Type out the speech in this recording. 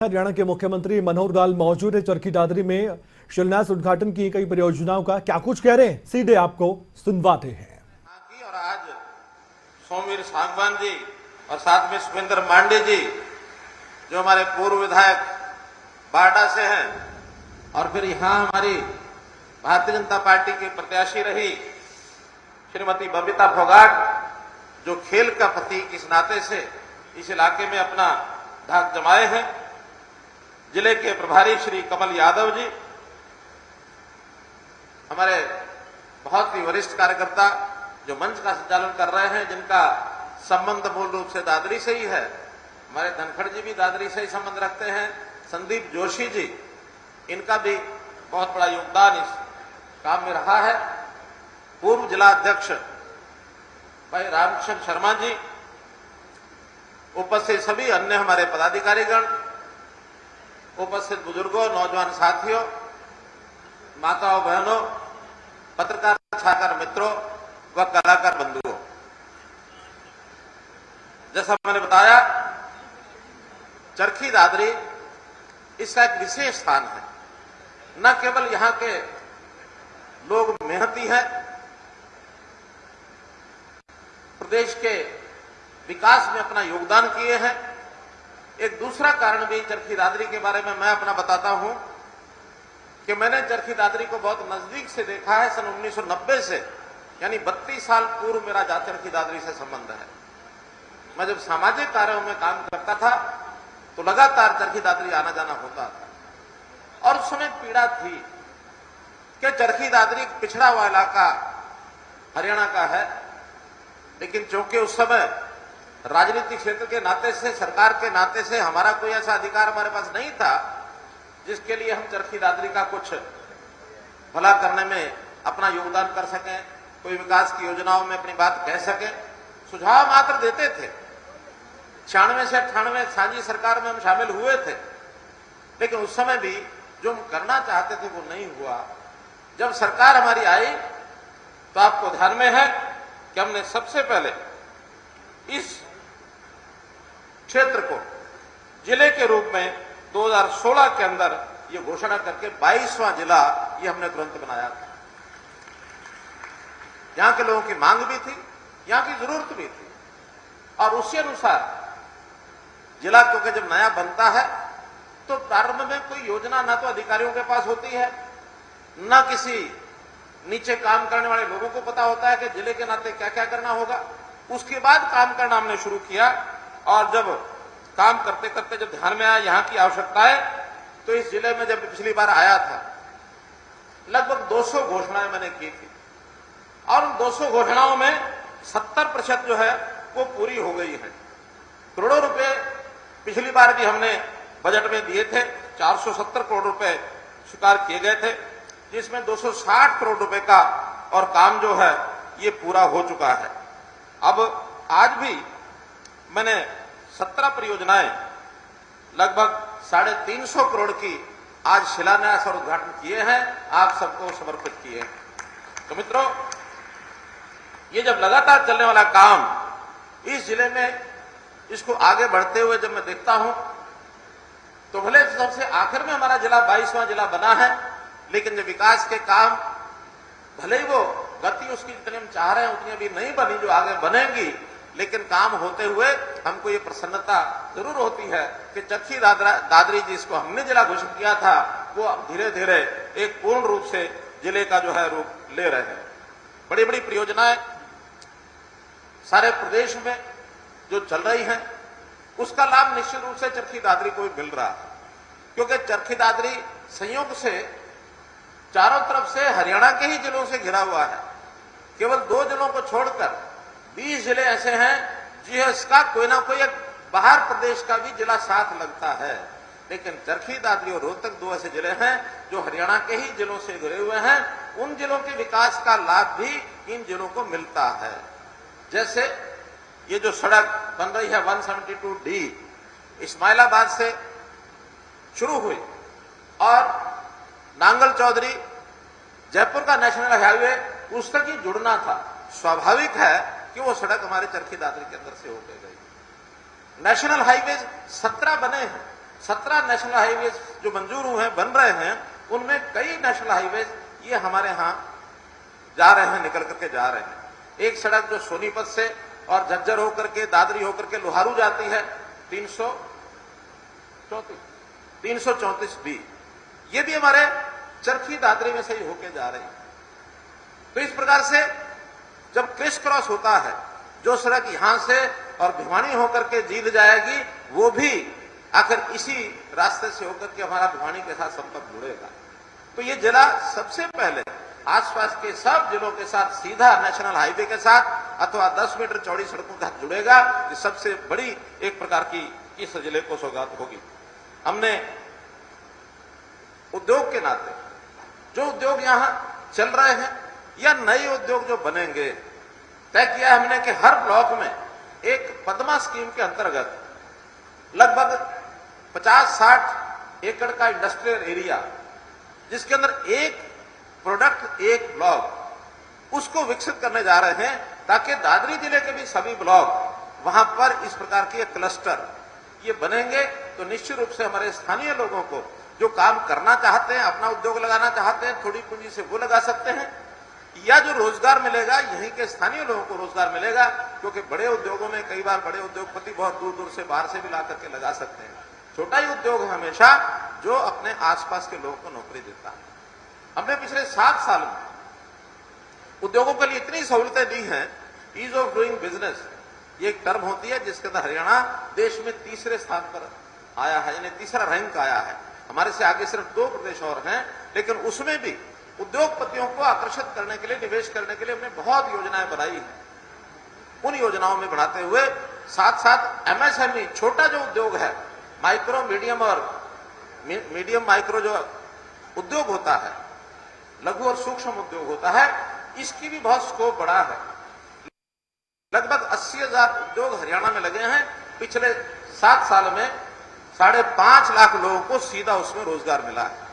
हरियाणा के मुख्यमंत्री मनोहर लाल मौजूद है चरखी दादरी में शिलान्यास उद्घाटन की कई परियोजनाओं का। क्या कुछ कह रहे हैं, सीधे आपको सुनवाते हैं। और आज सोमवीर सांगवान जी और साथ में सुखविंदर मांडे जी जो हमारे पूर्व विधायक बारडा से हैं, और फिर यहाँ हमारी भारतीय जनता पार्टी की प्रत्याशी रही श्रीमती बबीता फोगाट जो खेल का प्रतीक इस नाते से इस इलाके में अपना धाक जमाए हैं। जिले के प्रभारी श्री कमल यादव जी, हमारे बहुत ही वरिष्ठ कार्यकर्ता जो मंच का संचालन कर रहे हैं, जिनका संबंध मूल रूप से दादरी से ही है। हमारे धनखड़ जी भी दादरी से ही संबंध रखते हैं। संदीप जोशी जी, इनका भी बहुत बड़ा योगदान इस काम में रहा है। पूर्व जिला अध्यक्ष भाई रामकृष्ण शर्मा जी, उपस्थित सभी अन्य हमारे पदाधिकारीगण, उपस्थित बुजुर्गों, नौजवान साथियों, माताओं बहनों, पत्रकार छात्र मित्रों व कलाकार बंधुओं, जैसा मैंने बताया, चरखी दादरी इसका एक विशेष स्थान है। न केवल यहां के लोग मेहनती हैं, प्रदेश के विकास में अपना योगदान किए हैं। एक दूसरा कारण भी चरखी दादरी के बारे में मैं अपना बताता हूं कि मैंने चरखी दादरी को बहुत नजदीक से देखा है। सन 1990 से, यानी 32 साल पूर्व मेरा चरखी दादरी से संबंध है। मैं जब सामाजिक कार्यों में काम करता था तो लगातार चरखी दादरी आना जाना होता था, और उस समय पीड़ा थी कि चरखी दादरी पिछड़ा हुआ इलाका हरियाणा का है, लेकिन चूंकि उस समय राजनीतिक क्षेत्र के नाते से, सरकार के नाते से हमारा कोई ऐसा अधिकार हमारे पास नहीं था जिसके लिए हम चरखी दादरी का कुछ भला करने में अपना योगदान कर सकें, कोई विकास की योजनाओं में अपनी बात कह सकें। सुझाव मात्र देते थे। 96 से 98 साझी सरकार में हम शामिल हुए थे, लेकिन उस समय भी जो हम करना चाहते थे वो नहीं हुआ। जब सरकार हमारी आई तो आपको ध्यान में है कि हमने सबसे पहले इस क्षेत्र को जिले के रूप में 2016 के अंदर ये घोषणा करके 22वां जिला ये हमने तुरंत बनाया था। यहां के लोगों की मांग भी थी, यहां की जरूरत भी थी, और उसी अनुसार जिला क्योंकि जब नया बनता है तो प्रारंभ में कोई योजना ना तो अधिकारियों के पास होती है, ना किसी नीचे काम करने वाले लोगों को पता होता है कि जिले के नाते क्या क्या करना होगा। उसके बाद काम करना हमने शुरू किया, और जब काम करते करते जब ध्यान में आया यहाँ की आवश्यकताएं, तो इस जिले में जब पिछली बार आया था लगभग 200 घोषणाएं मैंने की थी, और उन 200 घोषणाओं में 70% जो है वो पूरी हो गई है। करोड़ों रुपए पिछली बार भी हमने बजट में दिए थे, 470 करोड़ रुपए स्वीकार किए गए थे, जिसमें 260 करोड़ रुपए का और काम जो है ये पूरा हो चुका है। अब आज भी मैंने 17 परियोजनाएं लगभग 350 करोड़ की आज शिलान्यास और उद्घाटन किए हैं, आप सबको समर्पित किए हैं। तो मित्रों, ये जब लगातार चलने वाला काम इस जिले में, इसको आगे बढ़ते हुए जब मैं देखता हूं तो भले सबसे आखिर में हमारा जिला 22वां जिला बना है, लेकिन जो विकास के काम भले ही वो गति उसकी जितनी हम चाह रहे हैं उतनी अभी नहीं बनी, जो आगे बनेंगी, लेकिन काम होते हुए हमको ये प्रसन्नता जरूर होती है कि चरखी दादरी जिसको हमने जिला घोषित किया था वो अब धीरे धीरे एक पूर्ण रूप से जिले का जो है रूप ले रहे हैं। बड़ी बड़ी परियोजनाएं सारे प्रदेश में जो चल रही हैं, उसका लाभ निश्चित रूप से चरखी दादरी को भी मिल रहा है, क्योंकि चरखी दादरी संयोग से चारों तरफ से हरियाणा के ही जिलों से घिरा हुआ है। केवल 2 जिलों को छोड़कर 20 जिले ऐसे हैं जिसका कोई ना कोई एक बाहर प्रदेश का भी जिला साथ लगता है, लेकिन चरखी दादरी और रोहतक 2 ऐसे जिले हैं जो हरियाणा के ही जिलों से घिरे हुए हैं। उन जिलों के विकास का लाभ भी इन जिलों को मिलता है। जैसे ये जो सड़क बन रही है 172D इस्माइलाबाद से शुरू हुई, और नांगल चौधरी जयपुर का नेशनल हाईवे उस तक ही जुड़ना था। स्वाभाविक है कि वो सड़क हमारे चरखी दादरी के अंदर से होकर गई। नेशनल हाईवे 17 बने हैं, 17 नेशनल हाईवेज जो मंजूर हुए हैं, बन रहे हैं, उनमें कई नेशनल हाईवेज ये हमारे यहां जा रहे हैं, निकल करके जा रहे हैं। एक सड़क जो सोनीपत से और झज्जर होकर के, दादरी होकर के लोहारू जाती है, 334 बी, ये भी हमारे चरखी दादरी में से ही होके जा रही है। तो इस प्रकार से जब क्रिस क्रॉस होता है, जो सड़क यहां से और भिवानी होकर के जींद जाएगी, वो भी आखिर इसी रास्ते से होकर के हमारा भिवानी के साथ संपर्क जुड़ेगा। तो ये जिला सबसे पहले आसपास के सब जिलों के साथ सीधा नेशनल हाईवे के साथ अथवा 10 मीटर चौड़ी सड़कों के साथ जुड़ेगा। ये सबसे बड़ी एक प्रकार की इस जिले को सौगात होगी। हमने उद्योग के नाते जो उद्योग यहां चल रहे हैं या नए उद्योग जो बनेंगे, तय किया हमने कि हर ब्लॉक में एक पद्मा स्कीम के अंतर्गत लगभग 50-60 एकड़ का इंडस्ट्रियल एरिया, जिसके अंदर एक प्रोडक्ट एक ब्लॉक, उसको विकसित करने जा रहे हैं, ताकि दादरी जिले के भी सभी ब्लॉक वहां पर इस प्रकार के क्लस्टर ये बनेंगे। तो निश्चित रूप से हमारे स्थानीय लोगों को जो काम करना चाहते हैं, अपना उद्योग लगाना चाहते हैं, थोड़ी पूंजी से वो लगा सकते हैं, या जो रोजगार मिलेगा यहीं के स्थानीय लोगों को रोजगार मिलेगा, क्योंकि बड़े उद्योगों में कई बार बड़े उद्योगपति बहुत दूर दूर से बाहर से भी ला करके लगा सकते हैं। छोटा ही उद्योग है हमेशा जो अपने आसपास के लोगों को नौकरी देता है। हमने पिछले 7 साल में उद्योगों के लिए इतनी सहूलतें दी हैं। ईज ऑफ डूइंग बिजनेस ये एक टर्म होती है, जिसके अंदर हरियाणा देश में तीसरे स्थान पर आया है, यानी तीसरा रैंक आया है। हमारे से आगे सिर्फ 2 प्रदेश और हैं, लेकिन उसमें भी उद्योगपतियों को आकर्षित करने के लिए, निवेश करने के लिए हमने बहुत योजनाएं बनाई हैं। उन योजनाओं में बढ़ाते हुए साथ साथ एमएसएमई, छोटा जो उद्योग है, माइक्रो मीडियम और मीडियम माइक्रो जो उद्योग होता है, लघु और सूक्ष्म उद्योग होता है, इसकी भी बहुत स्कोप बढ़ा है। लगभग 80,000 उद्योग हरियाणा में लगे हैं। पिछले 7 साल में 5.5 लाख लोगों को सीधा उसमें रोजगार मिला है।